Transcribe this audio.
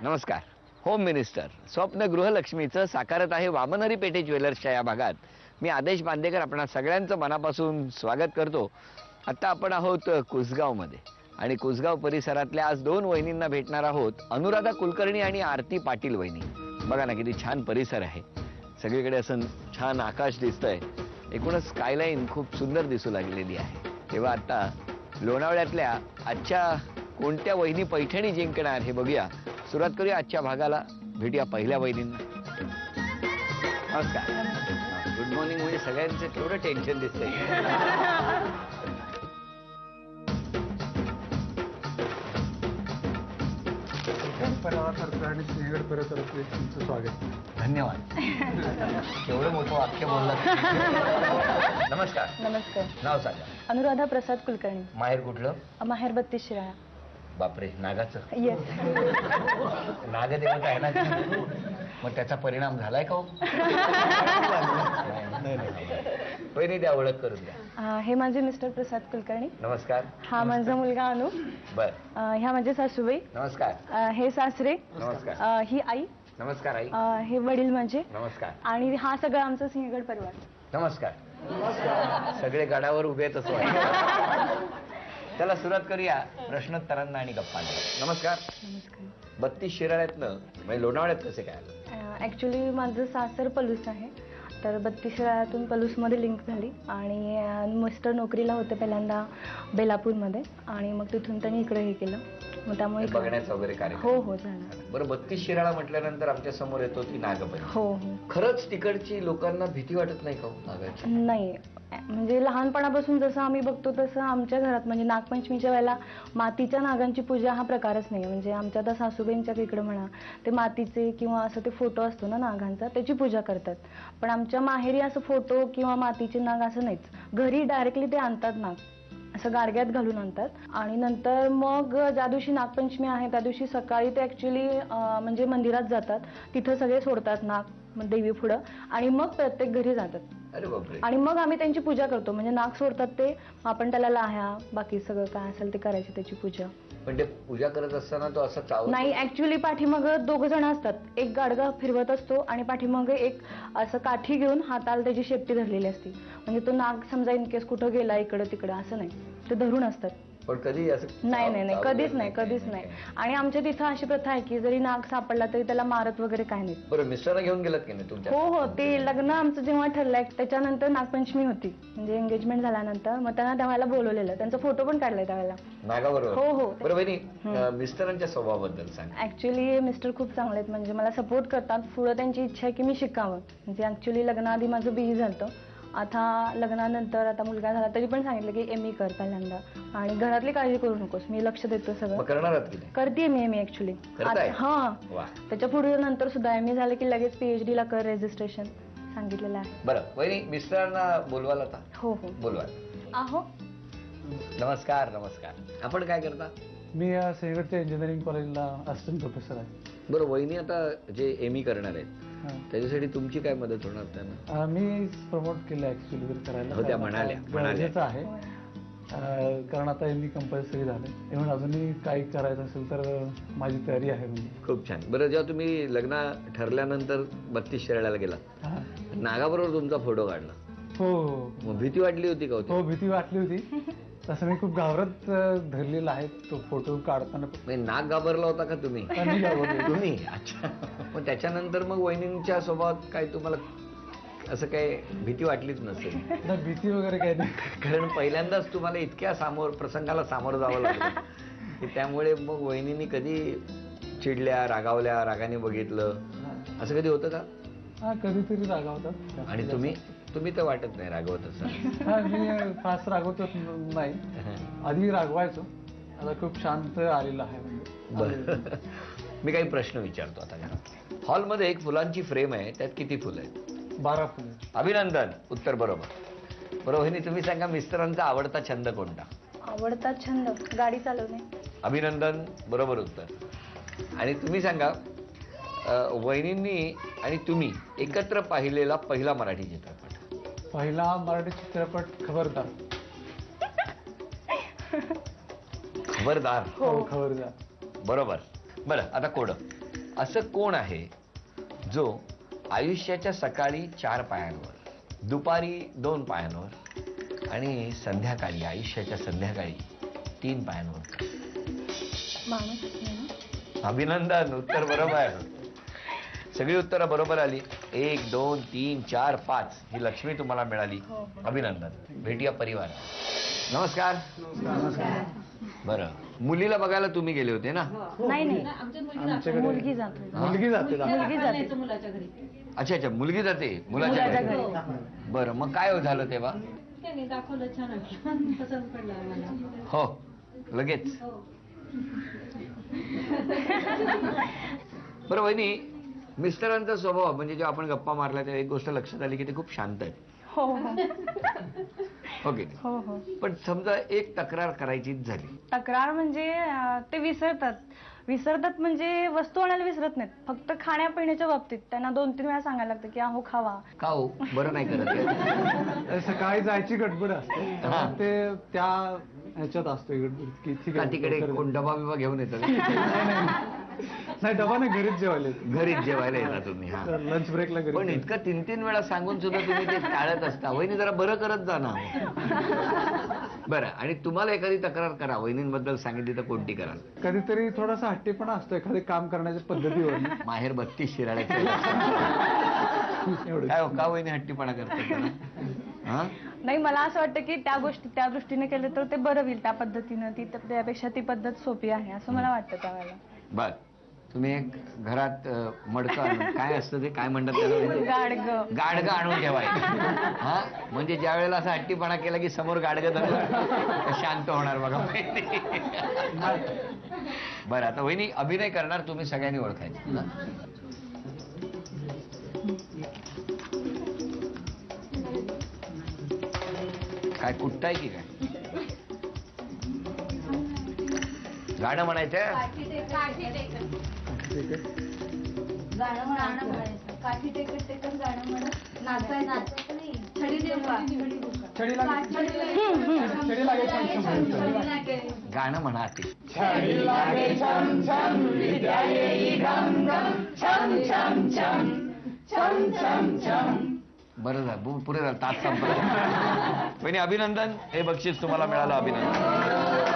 नमस्कार. Home minister स्वप्न गृहलक्ष्मीचं साकारत आहे वामनहरी पेठे ज्वेलर्सच्या या भागात. मी आदेश बांदेकर आपणा सगळ्यांचं मनापासून स्वागत करतो. आता आपण आहोत कुसगावमध्ये आणि कुसगाव परिसरातल्या आज दोन वहिनींना भेटणार आहोत. अनुराधा कुलकर्णी आणि आरती पाटील वहिनी. बघा ना किती छान परिसर आहे. सगळीकडे असं छान आकाश दिसतंय. एकूणच स्कायलाईन खूप सुंदर दिसू लागलेली आहे. तेव्हा आता लोणावळ्यातल्या आजच्या कोणत्या वहिनी पैठणी जिंकणार हे बघूया. सुरुवात करूया आजच्या भागाला. भेटूया पहिल्या वहिनींना. नमस्कार. Good morning. म्हणजे सगळ्यांचं केवढं टेन्शन दिसतंय. आणि सिंहगड परिसरात तुमचं स्वागत. धन्यवाद. केवढं मोठं वाक्य बोललात. नमस्कार. नमस्कार. नाव सांगा. अनुराधा प्रसाद कुलकर्णी. माहेर कुठलं? माहेर 32 शिराळा. बापरे, नागाचं. येस. नागदेवता आहे ना. मग त्याचा परिणाम झालाय का? पहिली द्या, ओळख करून द्या. हे माझे मिस्टर प्रसाद कुलकर्णी. नमस्कार. हा माझा मुलगा अनु. बर. ह्या माझे सासूबाई. नमस्कार. हे सासरे. नमस्कार. ही आई. नमस्कार आई. हे वडील माझे. नमस्कार. आणि हा सगळा आमचा सिंहगड परिवार. नमस्कार. सगळे गडावर उभे आहेत असं वाटतं. चला सुरुवात करूया प्रश्नोत्तरांना आणि गप्पांना. नमस्कार. नमस्कार. 32 शिराळ्यातनं म्हणजे लोणावळ्यात कसे काय आलं? ॲक्च्युली माझं सासर पलूस आहे. तर 32 शिराळ्यातून पलूसमध्ये लिंक झाली आणि मिस्टर नोकरीला होते पहिल्यांदा बेलापूरमध्ये आणि मग तिथून त्यांनी इकडे हे केलं. मग त्यामुळे बघण्याचा वगैरे कार्यक्रम. हो हो झालं. बरं, 32 शिराळा म्हटल्यानंतर आमच्या समोर येतो ती नागबली. हो हो. खरंच तिकडची लोकांना भीती वाटत नाही का नागाची? नाही, म्हणजे लहानपणापासून जसं आम्ही बघतो तसं आमच्या घरात म्हणजे नागपंचमीच्या वेळेला मातीच्या नागांची पूजा हा प्रकारच नाही. म्हणजे आमच्या आता सासूबाईंच्या इकडे म्हणा ते मातीचे किंवा असं ते फोटो असतो ना नागांचा त्याची पूजा करतात. पण आमच्या माहेरी असं फोटो किंवा मातीचे नाग असं नाहीच. घरी डायरेक्टली ते आणतात नाग, असं गाडग्यात घालून आणतात. आणि नंतर मग ज्या दिवशी नागपंचमी आहे त्या दिवशी सकाळी ते ॲक्च्युली म्हणजे मंदिरात जातात. तिथं सगळे सोडतात नाग देवी पुढं आणि मग प्रत्येक घरी जातात. अरे बापरे. आणि मग आम्ही त्यांची पूजा करतो. म्हणजे नाग सोडतात ते आपण त्याला लाह्या बाकी सगळं काय असेल ते करायची त्याची पूजा. पण ते पूजा करत असताना तो असं चावत नाही, ऍक्च्युली पाठीमाग 2 जण असतात. एक गाडगा फिरवत असतो आणि पाठीमाग एक असं काठी घेऊन हाताला त्याची शेपटी धरलेली असते. म्हणजे तो नाग समजा इन केस कुठं गेला इकडं तिकडं असं नाही, ते धरून असतात. पण कधी असं नाही नाही नाही कधीच नाही कधीच नाही. आणि आमच्या तिथं अशी प्रथा आहे की जरी नाग सापडला तरी त्याला मारत वगैरे काय नाही. बरं, मिस्टरला घेऊन गेलात की नाही तुमच्या? हो हो. ते लग्न आमचं जेव्हा ठरलंय त्याच्यानंतर नागपंचमी होती म्हणजे एंगेजमेंट झाल्यानंतर मग त्यांना त्यावेळेला बोलवलेलं. त्यांचा फोटो पण काढलाय त्यावेळेला नागाबरोबर. हो हो. बरं बहिणी, मिस्टरांच्या स्वभावाबद्दल सांग. ऍक्च्युली मिस्टर खूप चांगले आहेत. म्हणजे मला सपोर्ट करतात. पुढे त्यांची इच्छा आहे की मी शिकावं. म्हणजे ऍक्च्युली लग्नाआधी माझं बीई झालं. आता लग्नानंतर आता मुलगा झाला तरी पण सांगितलं की एमई कर पहिल्यांदा आणि घरातली काळजी करू नकोस, मी लक्ष देतो सगळं. करणार आहात की नाही? करते मी एमई ऍक्च्युली. हा. त्याच्या पुढे नंतर सुद्धा एमई झालं की लगेच PhD ला कर रजिस्ट्रेशन सांगितलेलं आहे. बरं वहिनी, मिस्टरांना बोलवाल आता? हो हो बोलवाल. आहो. नमस्कार. नमस्कार. आपण काय करता? मी या सिंहगडच्या इंजिनिअरिंग कॉलेजला असिस्टंट प्रोफेसर आहे. बरं वहिनी, आता जे एमई करणार आहेत त्याच्यासाठी तुमची काय मदत होणार त्यांना? मी प्रमोट केलं ऍक्च्युली करायला. हो, त्या म्हणाल्या गरजेचं आहे कारण आता एमई कंपल्सरी झाले. इव्हन अजूनही काही करायचं असेल तर माझी तयारी आहे. खूप छान. बरं, जेव्हा तुम्ही लग्न ठरल्यानंतर 32 शिराळ्याला गेला नागाबरोबर तुमचा फोटो काढला. हो. मग भीती वाटली होती का? हो, भीती वाटली होती. तसं मी खूप घाबरत धरलेला आहे तो फोटो काढताना. नाग घाबरला होता का तुम्ही? तुम्ही? अच्छा. मग त्याच्यानंतर मग वहिनींच्या स्वभावात काय तुम्हाला असं काय भीती वाटलीच नसेल? भीती वगैरे काही नाही. कारण पहिल्यांदाच तुम्हाला इतक्या प्रसंगाला सामोरं जावं लागलं की त्यामुळे मग वहिनींनी कधी चिडल्या, रागावल्या, रागाने बघितलं असं कधी होतं का? हा, कधीतरी रागावतात. आणि तुम्ही तर वाटत नाही रागवत असं? हा, मी फास्ट रागवतच नाही. आधी रागवायचो, आता खूप शांत आलेलं आहे. बरं, मी काही प्रश्न विचारतो आता. घरातले हॉलमध्ये एक फुलांची फ्रेम आहे, त्यात किती फुलं आहेत? 12 फुलं. अभिनंदन, उत्तर बरोबर. बरोबर. तुम्ही सांगा मिस्टरांचा आवडता छंद कोणता? आवडता छंद गाडी चालवणे. अभिनंदन, बरोबर उत्तर. आणि तुम्ही सांगा वहिनींनी आणि तुम्ही एकत्र पाहिलेला पहिला मराठी चित्रपट? पहिला मराठी चित्रपट खबरदार. खबरदार. हो, खबरदार. बरोबर. बरं, आता कोड असं कोण आहे जो आयुष्याच्या सकाळी 4 पायांवर, दुपारी 2 पायांवर आणि संध्याकाळी, आयुष्याच्या संध्याकाळी 3 पायांवर? माणूस नाही ना? अभिनंदन, उत्तर बरोबर आहे. सगळी उत्तरं बरोबर आली. 1 2 3 4 5 ही लक्ष्मी तुम्हाला मिळाली. हो. अभिनंदन. भेटूया परिवार. नमस्कार. बरं, मुलीला बघायला तुम्ही गेले होते ना? नाही नाही, आमच्याकडे मुलगी जाते. मुलगी जाते मुलगी जाते. अच्छा अच्छा, मुलगी जाते मुलाच्या मुलाच्या घरी. घरी. बरं, मग काय झालं तेव्हा? त्याने दाखवलं, छान वाटलं, पसंत पडला मला. हो, लगेच. बरं वहिनी, मिस्टरांचा स्वभाव म्हणजे जेव्हा आपण गप्पा मारल्या तेव्हा एक गोष्ट लक्षात आली की ते खूप शांत आहेत. हो हो हो की नाही? हो हो. पण समजा एक तक्रार करायचीच झाली, तक्रार म्हणजे ते विसरतात म्हणजे वस्तू आणायला विसरत नाहीत, फक्त खाण्यापिण्याच्या बाबतीत त्यांना 2-3 वेळा सांगायला लागतं की अहो खावा. का हो बरं नाही करत आहे? सकाळी जायची गडबड असते, हा. ते त्या ह्याच्यात असतो गडबड की ठीक का आहे तिकडे लवकर कोण डबा बिबा घेऊन येतं का? नाही, डबा नाही, घरीच जेवायला येते. घरीच जेवायला येता तुम्ही? हा. लंच ब्रेकला घरी पण इतकं 3-3 वेळा सांगून सुद्धा तुम्ही ते टाळत असता. वहिनी जरा बरं करत जा ना. बरं, आणि तुम्हाला एखादी तक्रार करा, वहिनींबद्दल सांगितली तर कोणती कराल? कधीतरी थोडासा हट्टीपणा असतो एखादे काम करण्याच्या पद्धतीवर. माहेर 32 शिराळ्याचे. एवढं काय हो, का वहिनी हट्टीपणा करतात? हा? नाही, मला असं वाटतं की त्या गोष्टी त्या दृष्टीने केले तर ते बरं होईल, त्या पद्धतीनं त्यापेक्षा ती पद्धत सोपी आहे असं मला वाटतं त्यावेळेला. बर, तुम्ही एक घरात मडकं आणून, काय असतं ते, काय म्हणतात त्याला? गाडगं आणून ठेवायचं. हा, म्हणजे ज्या वेळेला असा हट्टीपणा केला की समोर गाडगं धरलं शांत होणार बघा. बरं, आता वहिनी अभिनय करणार, तुम्ही सगळ्यांनी ओळखायचं. काय कुठताय की काय? गाणं म्हणायचं? गाणं म्हणायचं, काठी टेकत टेकत गाणं म्हणत नाचायचं नाही. छडी देऊ का? छडी लागे गाणं म्हणा ते. छडी लागे छम छम, विद्या येई घम घम, छम छम छम, छम छम छम. बरं झालं, पुरे झालं, तास संपला. वहिनी अभिनंदन, हे बक्षीस तुम्हाला मिळालं. अभिनंदन.